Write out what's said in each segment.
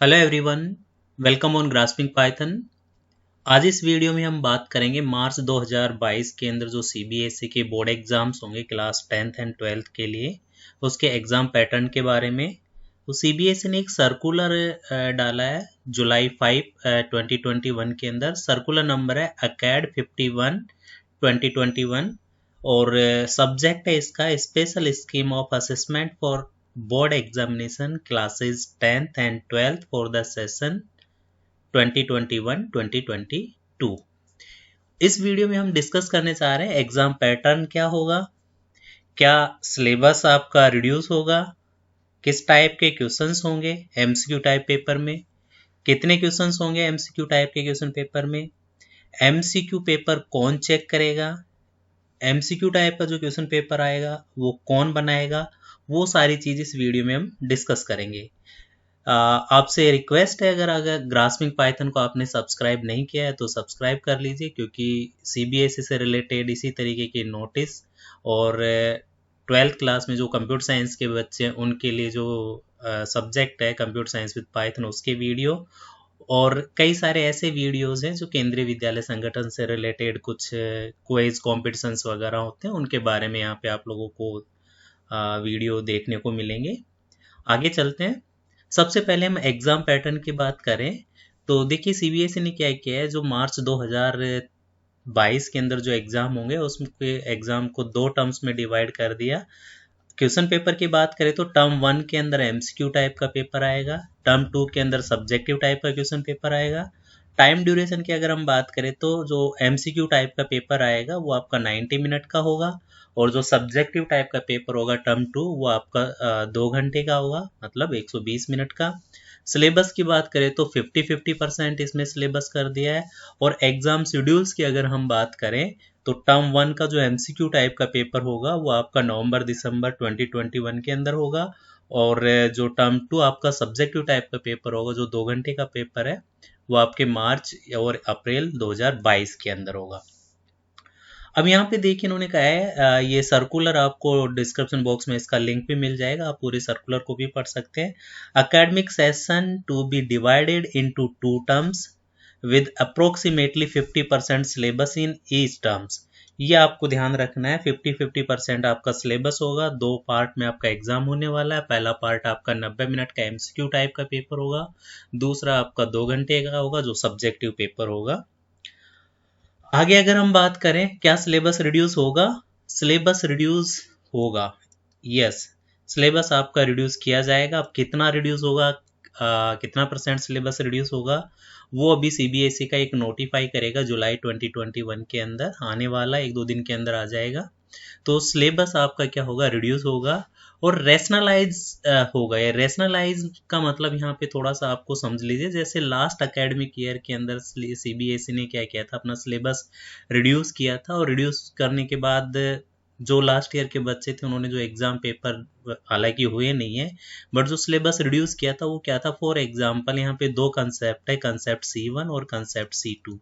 Hello everyone, welcome on grasping Python. आज इस video में हम बात करेंगे मार्च 2022 के अंदर जो सीबीएसई के बोर्ड एग्जाम्स होंगे क्लास 10th एंड 12th के लिए, उसके एग्ज़ाम पैटर्न के बारे में। तो सीबीएसई ने एक सर्कुलर डाला है जुलाई 5, 2021 के अंदर। सर्कुलर नंबर है अकैड 51 2021 और सब्जेक्ट है इसका special scheme of assessment for board examination classes 10th and 12th for the session 2021-2022। इस वीडियो में हम डिस्कस करने चाह रहे हैं एग्जाम पैटर्न क्या होगा, क्या सिलेबस आपका रिड्यूस होगा, किस टाइप के क्वेश्चंस होंगे एमसीक्यू टाइप पेपर में, कितने क्वेश्चंस होंगे एमसीक्यू टाइप के क्वेश्चन पेपर में, एमसीक्यू पेपर कौन चेक करेगा, एमसीक्यू टाइप का जो क्वेश्चन पेपर आएगा वो कौन बनाएगा, वो सारी चीज़ इस वीडियो में हम डिस्कस करेंगे। आपसे रिक्वेस्ट है, अगर ग्रास्पिंग पाइथन को आपने सब्सक्राइब नहीं किया है तो सब्सक्राइब कर लीजिए, क्योंकि सीबीएसई से रिलेटेड इसी तरीके के नोटिस और 12th क्लास में जो कंप्यूटर साइंस के बच्चे हैं उनके लिए जो सब्जेक्ट है कंप्यूटर साइंस विद पाइथन, उसके वीडियो और कई सारे ऐसे वीडियोस हैं जो केंद्रीय विद्यालय संगठन से रिलेटेड कुछ क्विज कॉम्पिटिशन्स वगैरह होते हैं, उनके बारे में यहाँ पे आप लोगों को वीडियो देखने को मिलेंगे। आगे चलते हैं। सबसे पहले हम एग्ज़ाम पैटर्न की बात करें तो देखिए सीबीएसई ने क्या किया है, जो मार्च 2022 के अंदर जो एग्ज़ाम होंगे उसमें एग्ज़ाम को दो टर्म्स में डिवाइड कर दिया। क्वेश्चन पेपर की बात करें तो टर्म 1 के अंदर एमसीक्यू टाइप का पेपर आएगा, टर्म 2 के अंदर सब्जेक्टिव टाइप का क्वेश्चन पेपर आएगा। टाइम ड्यूरेशन की अगर हम बात करें तो जो एमसीक्यू टाइप का पेपर आएगा वो आपका 90 मिनट का होगा और जो सब्जेक्टिव टाइप का पेपर होगा टर्म 2 वो आपका 2 घंटे का होगा, मतलब 120 मिनट का। सिलेबस की बात करें तो 50-50% इसमें सिलेबस कर दिया है। और एग्जाम शेड्यूल्स की अगर हम बात करें तो टर्म 1 का जो एमसीक्यू टाइप का पेपर होगा वो आपका नवंबर-दिसंबर 2021 के अंदर होगा और जो टर्म 2 आपका सब्जेक्टिव टाइप का पेपर होगा जो 2 घंटे का पेपर है वो आपके मार्च और अप्रैल 2022 के अंदर होगा। अब यहाँ पे देखिए इन्होंने कहा है ये सर्कुलर आपको डिस्क्रिप्शन बॉक्स में इसका लिंक भी मिल जाएगा, आप पूरे सर्कुलर को भी पढ़ सकते हैं। Academic session to be divided into 2 terms with approximately 50% syllabus in each terms. ये आपको ध्यान रखना है, 50-50% आपका सिलेबस होगा। 2 पार्ट में आपका एग्जाम होने वाला है। पहला पार्ट आपका 90 मिनट का एमसीक्यू टाइप का पेपर होगा, दूसरा आपका 2 घंटे का होगा जो सब्जेक्टिव पेपर होगा। आगे अगर हम बात करें क्या सिलेबस रिड्यूस होगा, सिलेबस रिड्यूस होगा, यस सिलेबस आपका रिड्यूस किया जाएगा। अब कितना रिड्यूस होगा, कितना % सिलेबस रिड्यूस होगा वो अभी सीबीएसई का एक नोटिफाई करेगा, जुलाई 2021 के अंदर आने वाला, 1-2 दिन के अंदर आ जाएगा। तो सिलेबस आपका क्या होगा, रिड्यूस होगा और रैशनलाइज होगा। ये रैशनलाइज का मतलब यहाँ पे थोड़ा सा आपको समझ लीजिए, जैसे लास्ट एकेडमिक ईयर के अंदर सीबीएसई ने क्या किया था, अपना सिलेबस रिड्यूस किया था और रिड्यूस करने के बाद जो लास्ट ईयर के बच्चे थे उन्होंने जो एग्जाम पेपर हालांकि हुए नहीं है, बट जो सिलेबस रिड्यूस किया था वो क्या था। फॉर एग्जाम्पल यहाँ पे 2 कंसेप्ट है, कंसेप्ट C1 और कंसेप्ट C2।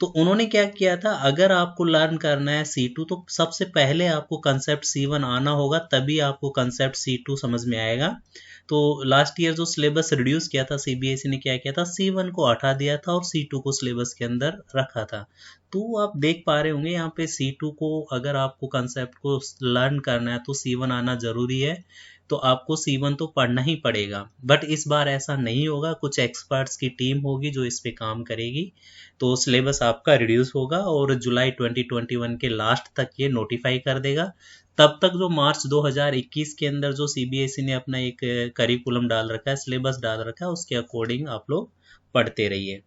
तो उन्होंने क्या किया था, अगर आपको लर्न करना है C2 तो सबसे पहले आपको कंसेप्ट C1 आना होगा, तभी आपको कंसेप्ट C2 समझ में आएगा। तो लास्ट ईयर जो सिलेबस रिड्यूस किया था सीबीएसई ने क्या किया था, C1 को हटा दिया था और C2 को सिलेबस के अंदर रखा था। तो आप देख पा रहे होंगे यहाँ पे C2 को अगर आपको कंसेप्ट को लर्न करना है तो C1 आना जरूरी है, तो आपको C1 तो पढ़ना ही पड़ेगा। बट इस बार ऐसा नहीं होगा, कुछ एक्सपर्ट्स की टीम होगी जो इस पे काम करेगी, तो सिलेबस आपका रिड्यूस होगा और जुलाई 2021 के लास्ट तक ये नोटिफाई कर देगा। तब तक जो मार्च 2021 के अंदर जो सीबीएसई ने अपना एक करिकुलम डाल रखा है, सिलेबस डाल रखा है, उसके अकॉर्डिंग आप लोग पढ़ते रहिए।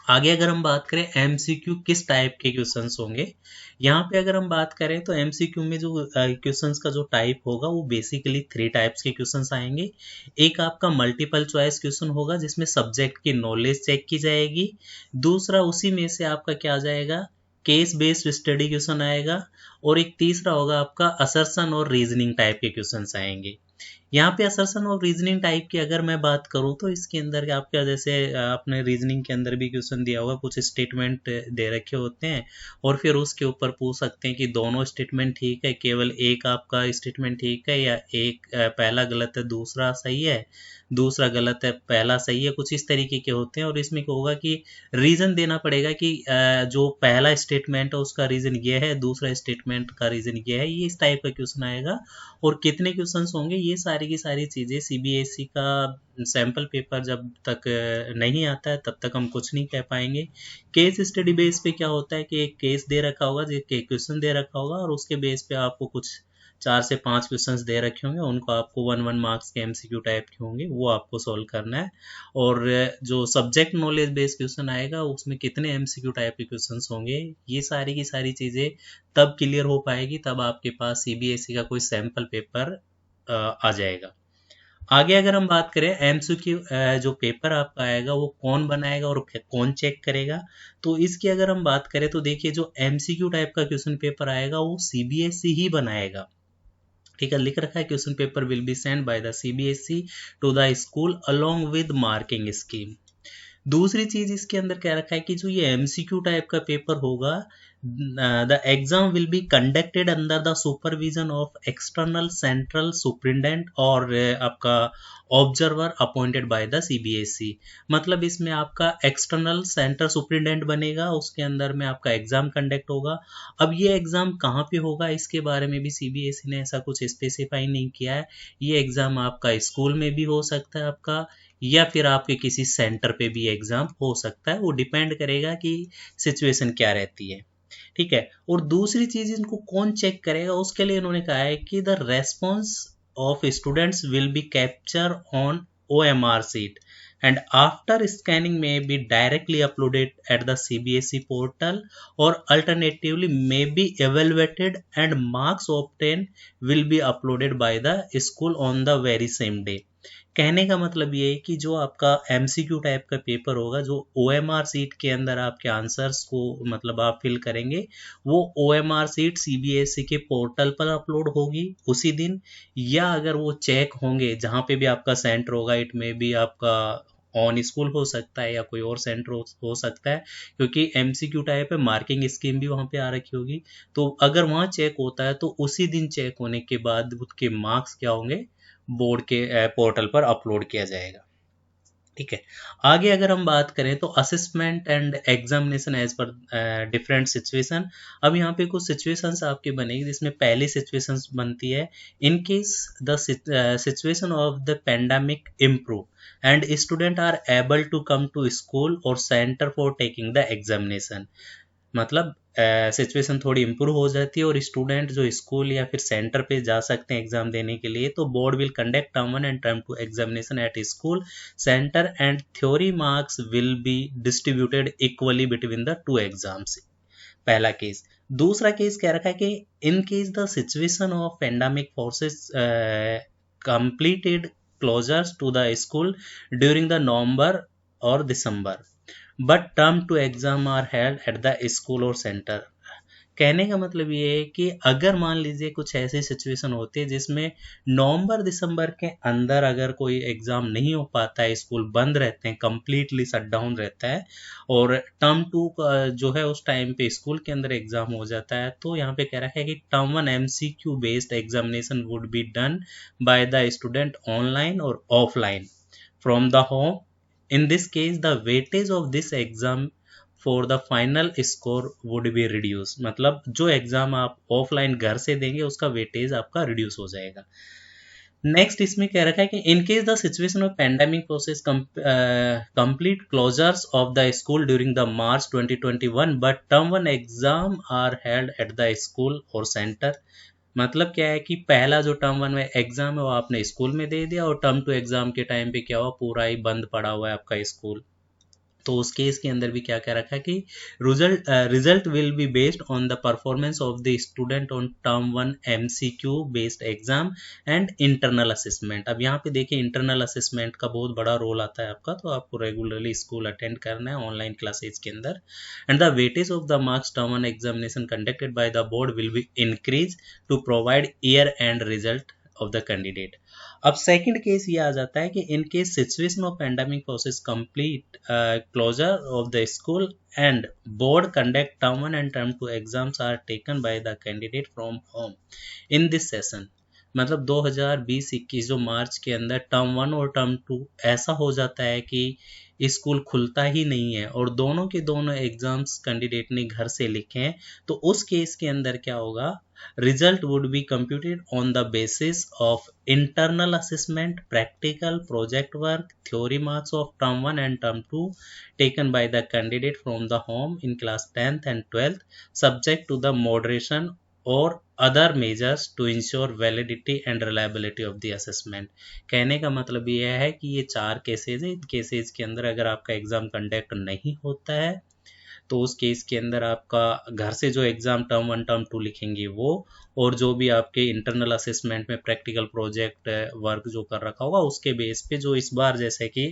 आगे अगर हम बात करें एमसीक्यू किस टाइप के क्वेश्चंस होंगे, यहाँ पे अगर हम बात करें तो एमसीक्यू में जो क्वेश्चंस का जो टाइप होगा वो बेसिकली 3 टाइप्स के क्वेश्चंस आएंगे। एक आपका मल्टीपल चॉइस क्वेश्चन होगा जिसमें सब्जेक्ट की नॉलेज चेक की जाएगी। दूसरा उसी में से आपका क्या आ जाएगा, केस बेस्ड स्टडी क्वेश्चन आएगा। और एक तीसरा होगा आपका असर्शन और रीजनिंग टाइप के क्वेश्चंस आएंगे। यहाँ पे असर्शन और रीजनिंग टाइप की अगर मैं बात करूँ तो इसके अंदर आपका जैसे आपने रीजनिंग के अंदर भी क्वेश्चन दिया होगा, कुछ स्टेटमेंट दे रखे होते हैं और फिर उसके ऊपर पूछ सकते हैं कि दोनों स्टेटमेंट ठीक है, केवल एक आपका स्टेटमेंट ठीक है, या एक पहला गलत है दूसरा सही है, दूसरा गलत है पहला सही है, कुछ इस तरीके के होते हैं। और इसमें क्या होगा कि रीजन देना पड़ेगा कि जो पहला स्टेटमेंट है उसका रीजन ये है, दूसरा स्टेटमेंट का रीजन ये है, ये इस टाइप का क्वेश्चन आएगा। और कितने क्वेश्चंस होंगे, ये सारी की सारी चीज़ें सीबीएसई का सैम्पल पेपर जब तक नहीं आता है तब तक हम कुछ नहीं कह पाएंगे। केस स्टडी बेस पे क्या होता है कि एक केस दे रखा होगा, जो क्वेश्चन दे रखा होगा, और उसके बेस पे आपको कुछ 4 से 5 क्वेश्चंस दे रखे होंगे, उनको आपको 1-1 मार्क्स के एमसीक्यू टाइप के होंगे, वो आपको सॉल्व करना है। और जो सब्जेक्ट नॉलेज बेस्ड क्वेश्चन आएगा उसमें कितने एमसीक्यू टाइप के क्वेश्चंस होंगे, ये सारी की सारी चीज़ें तब क्लियर हो पाएगी, तब आपके पास सीबीएसई का कोई सैम्पल पेपर आ जाएगा। आगे अगर हम बात करें एमसीक्यू जो पेपर आपका आएगा वो कौन बनाएगा और कौन चेक करेगा, तो इसकी अगर हम बात करें तो देखिए जो एमसीक्यू टाइप का क्वेश्चन पेपर आएगा वो सीबीएसई ही बनाएगा। ठीक है, लिख रखा है question paper will be send by the CBSE to the school along with marking scheme. दूसरी चीज इसके अंदर क्या रखा है कि जो ये एमसीक्यू टाइप का पेपर होगा, the exam will be conducted under the supervision of external central superintendent और आपका observer appointed by the CBSE. मतलब इसमें आपका एक्सटर्नल सेंटर सुप्रिंटेंडेंट बनेगा, उसके अंदर में आपका एग्जाम कंडक्ट होगा। अब ये एग्जाम कहाँ पे होगा इसके बारे में भी सीबीएसई ने ऐसा कुछ स्पेसिफाई नहीं किया है। ये एग्जाम आपका स्कूल में भी हो सकता है आपका, या फिर आपके किसी सेंटर पे भी एग्जाम हो सकता है, वो डिपेंड करेगा कि सिचुएशन क्या रहती है। ठीक है, और दूसरी चीज इनको कौन चेक करेगा, उसके लिए इन्होंने कहा है कि the response of students will be capture on OMR sheet and after scanning may be directly uploaded at the CBSE portal or alternatively may be evaluated and marks obtained will be uploaded by the school on the very same day। कहने का मतलब ये है कि जो आपका MCQ type का paper होगा, जो ओएमआर सीट के अंदर आपके आंसर्स को मतलब आप फिल करेंगे, वो ओएमआर सीट सीबीएसई के पोर्टल पर अपलोड होगी उसी दिन, या अगर वो चेक होंगे जहाँ पे भी आपका सेंटर होगा, इट में भी आपका ऑन स्कूल हो सकता है या कोई और सेंटर हो सकता है, क्योंकि एमसीक्यू टाइप है, मार्किंग स्कीम भी वहाँ पे आ रखी होगी। तो अगर वहाँ चेक होता है तो उसी दिन चेक होने के बाद उसके मार्क्स क्या होंगे, बोर्ड के पोर्टल पर अपलोड किया जाएगा। ठीक है, आगे अगर हम बात करें तो असेसमेंट एंड एग्जामिनेशन एज पर डिफरेंट सिचुएशन। अब यहाँ पे कुछ सिचुएशंस आपकी बनेगी, जिसमें पहली सिचुएशंस बनती है in case the situation of the pandemic improve and student are able to come to school और centre for taking the examination. मतलब सिचुएशन थोड़ी इम्प्रूव हो जाती है और स्टूडेंट जो स्कूल या फिर सेंटर पे जा सकते हैं एग्जाम देने के लिए, तो board will conduct term 1 and term 2 examination at school centre and theory marks will be distributed equally between the two exams. पहला केस। दूसरा केस क्या रखा है कि in case the situation of pandemic forces completed closures to the school during the November और December but term two exam are held at the school और centre. कहने का मतलब ये है कि अगर मान लीजिए कुछ ऐसी सिचुएशन होती है जिसमें नवंबर दिसंबर के अंदर अगर कोई एग्जाम नहीं हो पाता है, स्कूल बंद रहते हैं, कंप्लीटली शट डाउन रहता है, और टर्म 2 जो है उस टाइम पे स्कूल के अंदर एग्जाम हो जाता है, तो यहाँ पे कह रहा है कि term 1 MCQ based examination would be done by the student online और offline from the home. In this case, the weightage of this exam for the final score would be reduced। मतलब जो एग्जाम आप offline घर से देंगे उसका weightage आपका reduce हो जाएगा। नेक्स्ट इसमें कह रखा है कि in case the situation of pandemic process complete closures of the school during the March 2021 but term 1 exam are held at the school और सेंटर। मतलब क्या है कि पहला जो टर्म 1 में एग्जाम है वो आपने स्कूल में दे दिया, और टर्म 2 एग्जाम के टाइम पे क्या हुआ, पूरा ही बंद पड़ा हुआ है आपका स्कूल। तो उस केस के अंदर भी क्या क्या रखा है कि result will be based on the performance of the student on term 1 MCQ based exam and internal assessment. अब यहाँ पे देखिए इंटरनल असेसमेंट का बहुत बड़ा रोल आता है आपका, तो आपको रेगुलरली स्कूल अटेंड करना है ऑनलाइन क्लासेज के अंदर। And the weightage of the marks term 1 examination conducted by the board will be increase to provide year end result of the candidate. अब सेकंड केस ये आ जाता है कि in case situation of pandemic process complete closure of the school and board conduct term 1 and term 2 exams are taken by the candidate from home in this session. मतलब 2020-21 जो मार्च के अंदर टर्म 1 और टर्म 2 ऐसा हो जाता है कि स्कूल खुलता ही नहीं है और दोनों के दोनों एग्जाम्स कैंडिडेट ने घर से लिखे हैं, तो उस केस के अंदर क्या होगा, result would be computed on the basis of internal assessment, practical project work, theory marks of term 1 and term 2 taken by the candidate from the home in class 10th and 12th, subject to the moderation or other measures to ensure validity and reliability of the assessment। कहने का मतलब ये है कि ये 4 cases है, इन cases के अंदर अगर आपका एग्जाम कंडक्ट नहीं होता है तो उस केस के अंदर आपका घर से जो एग्जाम टर्म 1 टर्म 2 लिखेंगे वो, और जो भी आपके इंटरनल असेसमेंट में प्रैक्टिकल प्रोजेक्ट वर्क जो कर रखा होगा उसके बेस पे जो इस बार जैसे कि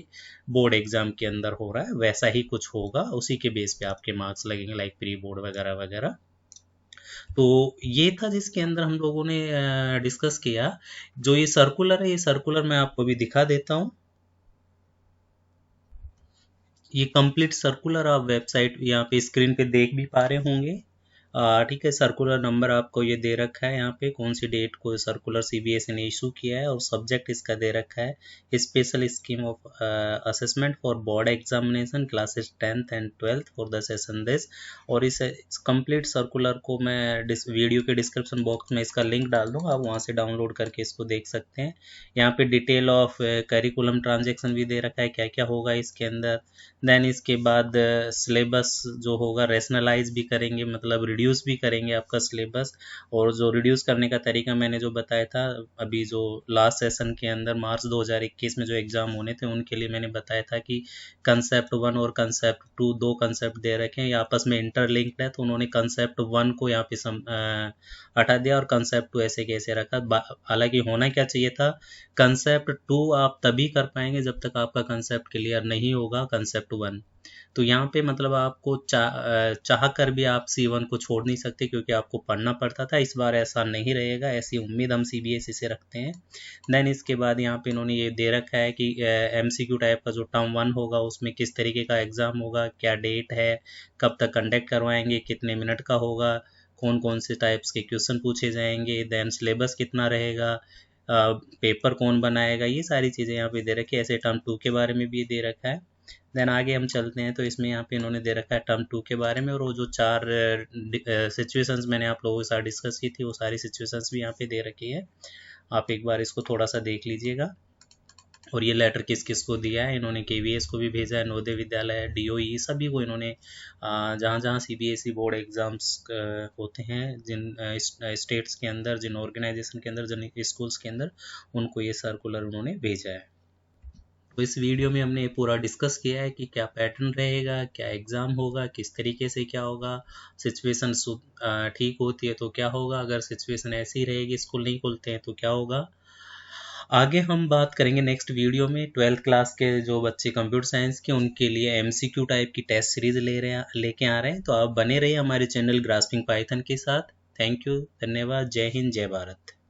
बोर्ड एग्जाम के अंदर हो रहा है वैसा ही कुछ होगा, उसी के बेस पे आपके मार्क्स लगेंगे, लाइक प्री बोर्ड वगैरह वगैरह। तो ये था जिसके अंदर हम लोगों ने डिस्कस किया। जो ये सर्कुलर है, ये सर्कुलर मैं आपको भी दिखा देता हूँ। ये कंप्लीट सर्कुलर आप वेबसाइट यहाँ पे स्क्रीन पे देख भी पा रहे होंगे। ठीक है, सर्कुलर नंबर आपको ये दे रखा है, यहाँ पे कौन सी डेट को सर्कुलर सीबीएसई ने इशू किया है और सब्जेक्ट इसका दे रखा है special scheme of assessment for board examination classes 10th and 12th for the session this. और इस कंप्लीट सर्कुलर को मैं वीडियो के डिस्क्रिप्शन बॉक्स में इसका लिंक डाल दूँगा, आप वहाँ से डाउनलोड करके इसको देख सकते हैं। यहाँ पे डिटेल ऑफ करिकुलम ट्रांजेक्शन भी दे रखा है, क्या क्या होगा इसके अंदर। देन इसके बाद सिलेबस जो होगा रैशनलाइज भी करेंगे, मतलब रिड्यूस भी करेंगे आपका सिलेबस। और जो रिड्यूस करने का तरीका मैंने जो बताया था अभी जो लास्ट सेशन के अंदर मार्च 2021 में जो एग्ज़ाम होने थे उनके लिए मैंने बताया था कि कंसेप्ट 1 और कंसेप्ट 2 दो कंसेप्ट दे रखे हैं, ये आपस में इंटरलिंक्ड है, तो उन्होंने कंसेप्ट 1 को यहाँ पे हटा दिया और कंसेप्ट 2 ऐसे कैसे रखा। हालांकि होना क्या चाहिए था, कंसेप्ट 2 आप तभी कर पाएंगे जब तक आपका कंसेप्ट क्लियर नहीं होगा कंसेप्ट 1। तो यहाँ पे मतलब आपको चाह कर भी आप C1 को छोड़ नहीं सकते क्योंकि आपको पढ़ना पड़ता था। इस बार ऐसा नहीं रहेगा, ऐसी उम्मीद हम CBSE से रखते हैं। देन इसके बाद यहाँ पे इन्होंने ये दे रखा है कि MCQ टाइप का जो टर्म 1 होगा उसमें किस तरीके का एग्ज़ाम होगा, क्या डेट है, कब तक कंडक्ट करवाएंगे, कितने मिनट का होगा, कौन कौन से टाइप्स के क्वेश्चन पूछे जाएंगे, देन सिलेबस कितना रहेगा, पेपर कौन बनाएगा, ये सारी चीज़ें यहाँ पे दे रखी है। ऐसे टर्म 2 के बारे में भी दे रखा है। देन आगे हम चलते हैं तो इसमें यहाँ पे इन्होंने दे रखा है टर्म 2 के बारे में, और वो जो 4 सिचुएशंस मैंने आप लोगों के साथ डिस्कस की थी वो सारी सिचुएशंस भी यहाँ पे दे रखी है। आप एक बार इसको थोड़ा सा देख लीजिएगा। और ये लेटर किस किस को दिया है, इन्होंने KVS को भी भेजा है, नवोदय विद्यालय, DOE सभी को इन्होंने जहाँ जहाँ CBSE बोर्ड एग्ज़ाम्स होते हैं जिन स्टेट्स के अंदर, जिन ऑर्गेनाइजेशन के अंदर, जिन स्कूल्स के अंदर, उनको ये सर्कुलर उन्होंने भेजा है। तो इस वीडियो में हमने पूरा डिस्कस किया है कि क्या पैटर्न रहेगा, क्या एग्ज़ाम होगा, किस तरीके से क्या होगा, सिचुएशन ठीक होती है तो क्या होगा, अगर सिचुएशन ऐसी रहेगी स्कूल नहीं खुलते हैं तो क्या होगा। आगे हम बात करेंगे नेक्स्ट वीडियो में 12th क्लास के जो बच्चे कंप्यूटर साइंस के उनके लिए MCQ टाइप की टेस्ट सीरीज लेके आ रहे हैं। तो आप बने रहिए हमारे चैनल ग्रास्पिंग पाइथन के साथ। थैंक यू, धन्यवाद, जय हिंद, जय भारत।